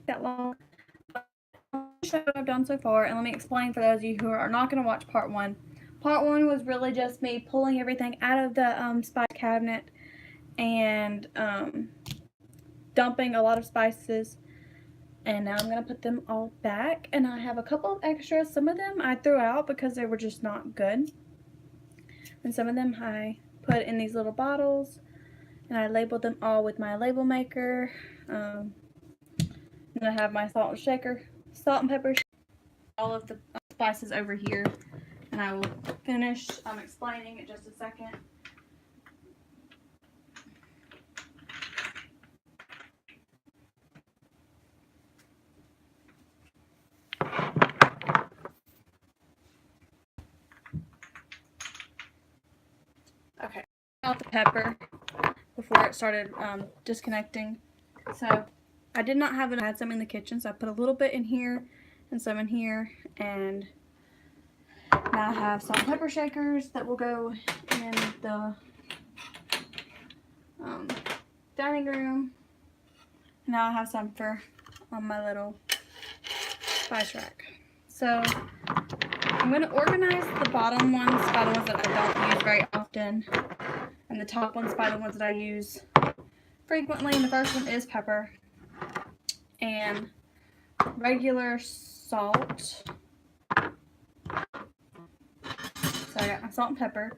that long. Show what I've done so far, and let me explain for those of you who are not going to watch part one. Part one was really just me pulling everything out of the spice cabinet and dumping a lot of spices, and now I'm going to put them all back, and I have a couple of extras. Some of them I threw out because they were just not good, and some of them I put in these little bottles, and I labeled them all with my label maker. And I have my salt and pepper, all of the spices over here, and I will finish explaining in just a second. Okay, out the pepper before it started disconnecting. So I did not have it. I had some in the kitchen, so I put a little bit in here and some in here, and now I have salt and pepper shakers that will go in the dining room. Now I have some for on my little spice rack. So I'm going to organize the bottom ones by the ones that I don't use very often, and the top ones by the ones that I use frequently. And the first one is pepper and regular salt. So I got my salt and pepper.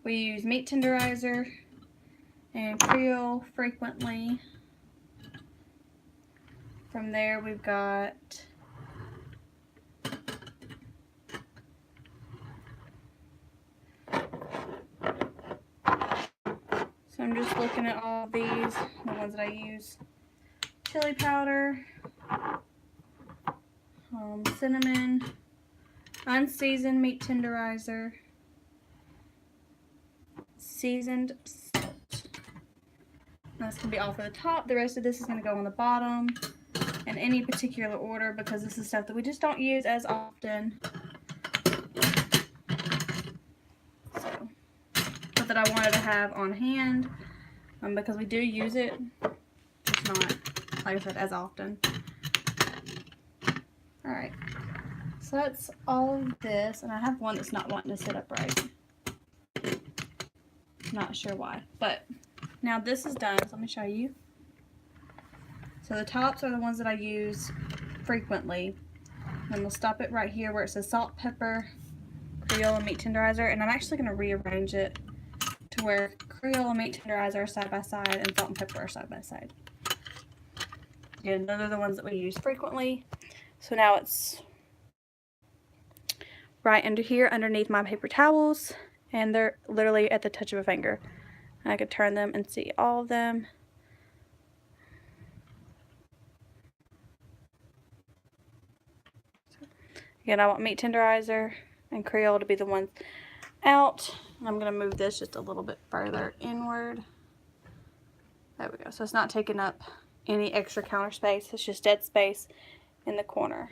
We use meat tenderizer and Creole frequently. From there we've got so I'm just looking at all these, the ones that I use. Chili powder, cinnamon, unseasoned meat tenderizer, seasoned salt. That's going to be all for the top. The rest of this is going to go on the bottom in any particular order because this is stuff that we just don't use as often. So, but that I wanted to have on hand because we do use it, just not, like I said, as often. Alright, so that's all of this, and I have one that's not wanting to sit upright. Not sure why, but now this is done, so let me show you. So the tops are the ones that I use frequently. And we'll stop it right here where it says salt, pepper, Creole, and meat tenderizer. And I'm actually going to rearrange it to where Creole and meat tenderizer are side by side and salt and pepper are side by side. Again, those are the ones that we use frequently. So now it's right under here underneath my paper towels. And they're literally at the touch of a finger. I could turn them and see all of them. Again, I want meat tenderizer and Creole to be the ones out. I'm going to move this just a little bit further inward. There we go. So it's not taking up any extra counter space. It's just dead space in the corner.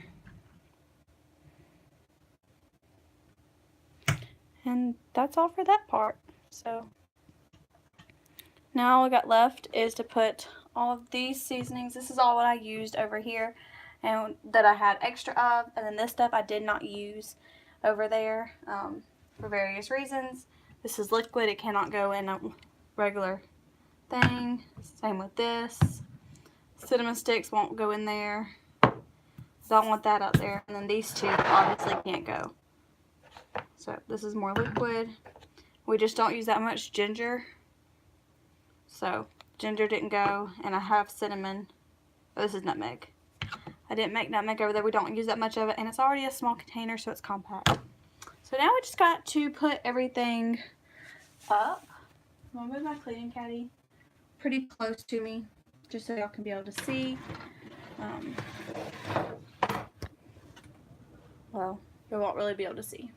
And that's all for that part. So now all we got left is to put all of these seasonings. This is all what I used over here and that I had extra of, and then this stuff I did not use over there for various reasons. This is liquid, it cannot go in a regular thing. Same with this. Cinnamon sticks won't go in there. Don't want that out there. And then these two obviously can't go. So this is more liquid. We just don't use that much ginger. So ginger didn't go, and I have cinnamon. Oh, this is nutmeg. I didn't make nutmeg over there. We don't use that much of it, and it's already a small container, so it's compact. So now we just got to put everything up. I'm gonna move my cleaning caddy pretty close to me, just so y'all can be able to see. Well, you won't really be able to see.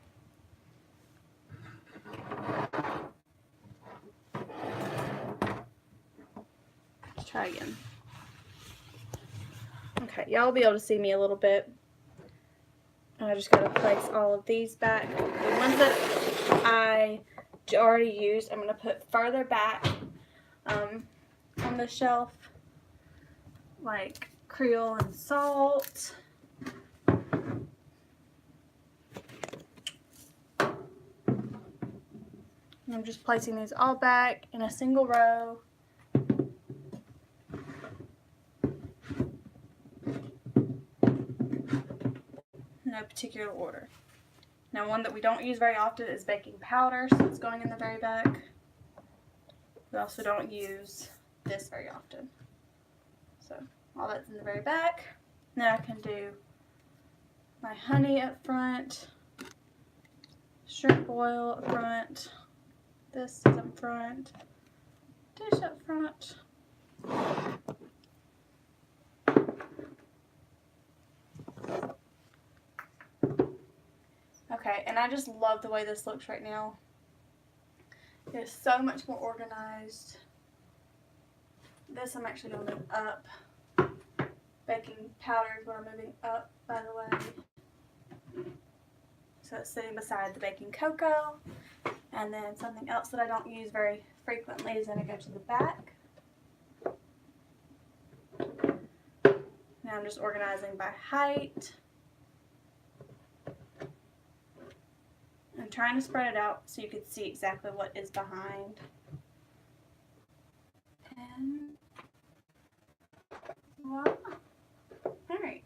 Let's try again. Okay, y'all will be able to see me a little bit. I just gotta place all of these back. The ones that I already used, I'm gonna put further back on the shelf, like Creole and salt. And I'm just placing these all back in a single row. No particular order. Now, one that we don't use very often is baking powder, so it's going in the very back. We also don't use this very often. So all that's in the very back. Now I can do my honey up front, shrimp oil up front, this is up front, dish up front. Okay, and I just love the way this looks right now. It is so much more organized. This I'm actually going to move up. Baking powder is what I'm moving up, by the way. So it's sitting beside the baking cocoa. And then something else that I don't use very frequently is going to go to the back. Now I'm just organizing by height. I'm trying to spread it out so you can see exactly what is behind. And voila. Alright.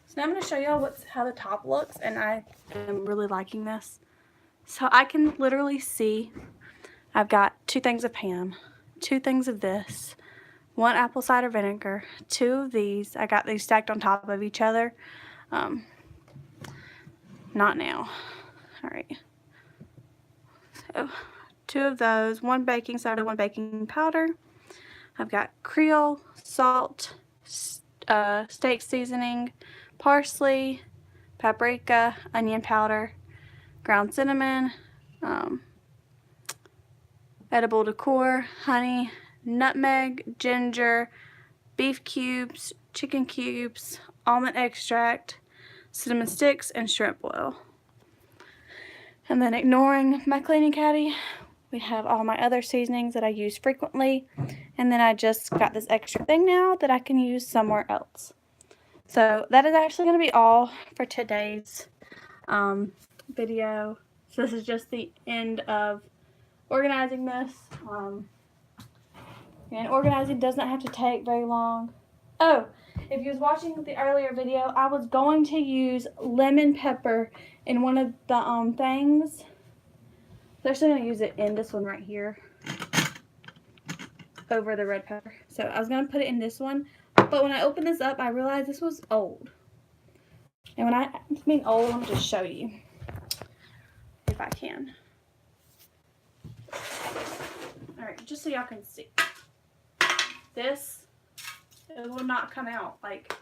So now I'm going to show y'all how the top looks, and I am really liking this. So I can literally see I've got 2 things of Pam, 2 things of this, 1 apple cider vinegar, 2 of these. I got these stacked on top of each other. Not now. Alright. So 2 of those, 1 baking soda, 1 baking powder. I've got Creole, salt, steak seasoning, parsley, paprika, onion powder, ground cinnamon, edible decor, honey, nutmeg, ginger, beef cubes, chicken cubes, almond extract, cinnamon sticks, and shrimp oil. And then ignoring my cleaning caddy, we have all my other seasonings that I use frequently. And then I just got this extra thing now that I can use somewhere else. So that is actually going to be all for today's video. So this is just the end of organizing this. And organizing does not have to take very long. Oh, if you was watching the earlier video, I was going to use lemon pepper in one of the things. I'm actually going to use it in this one right here over the red pepper. So I was going to put it in this one, but when I opened this up, I realized this was old. And when I mean old, I'm going to just show you if I can. Alright, just so y'all can see. This, it will not come out like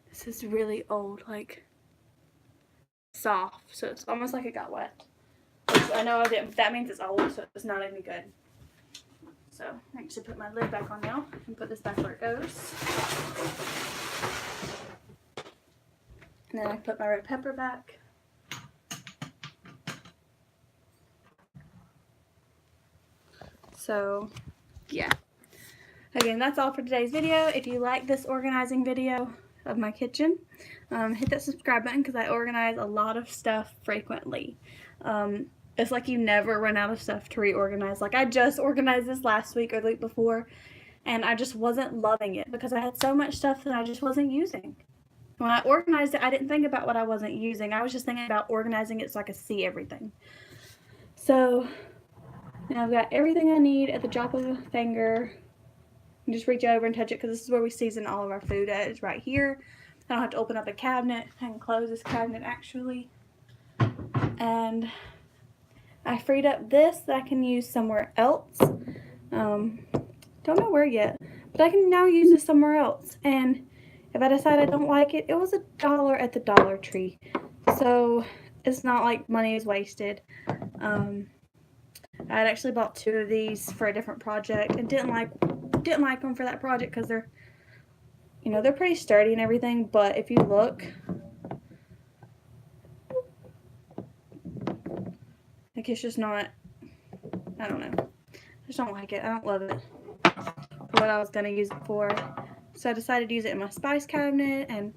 this is really old, like soft, so it's almost like it got wet. Which I know that means it's old, so it's not any good. So I actually put my lid back on now and put this back where it goes. And then I put my red pepper back. So yeah, again, that's all for today's video. If you like this organizing video of my kitchen, hit that subscribe button because I organize a lot of stuff frequently. It's like you never run out of stuff to reorganize. Like I just organized this last week or the week before, and I just wasn't loving it because I had so much stuff that I just wasn't using. When I organized it, I didn't think about what I wasn't using. I was just thinking about organizing it so I could see everything. So now I've got everything I need at the drop of a finger. You just reach over and touch it because this is where we season all of our food at. It's right here. I don't have to open up a cabinet. I can close this cabinet actually. And I freed up this that I can use somewhere else. Don't know where yet, but I can now use this somewhere else. And if I decide I don't like it, it was $1 at the Dollar Tree. So it's not like money is wasted. I had actually bought 2 of these for a different project and didn't like them for that project because they're, you know, they're pretty sturdy and everything, but if you look, like it's just not I don't know. I just don't like it. I don't love it for what I was going to use it for. So I decided to use it in my spice cabinet and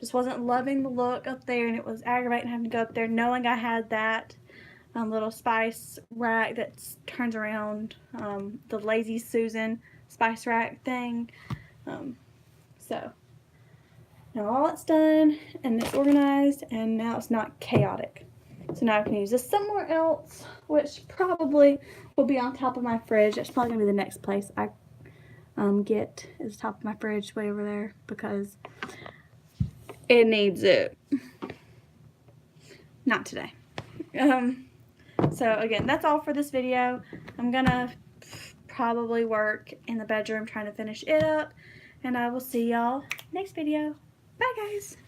just wasn't loving the look up there, and it was aggravating having to go up there knowing I had that little spice rack that turns around, the Lazy Susan spice rack thing. So now all it's done and it's organized, and now it's not chaotic. So now I can use this somewhere else, which probably will be on top of my fridge. That's probably going to be the next place I get, is top of my fridge way over there, because it needs it. Not today. So again, that's all for this video. I'm gonna probably work in the bedroom trying to finish it up, and I will see y'all next video. Bye guys.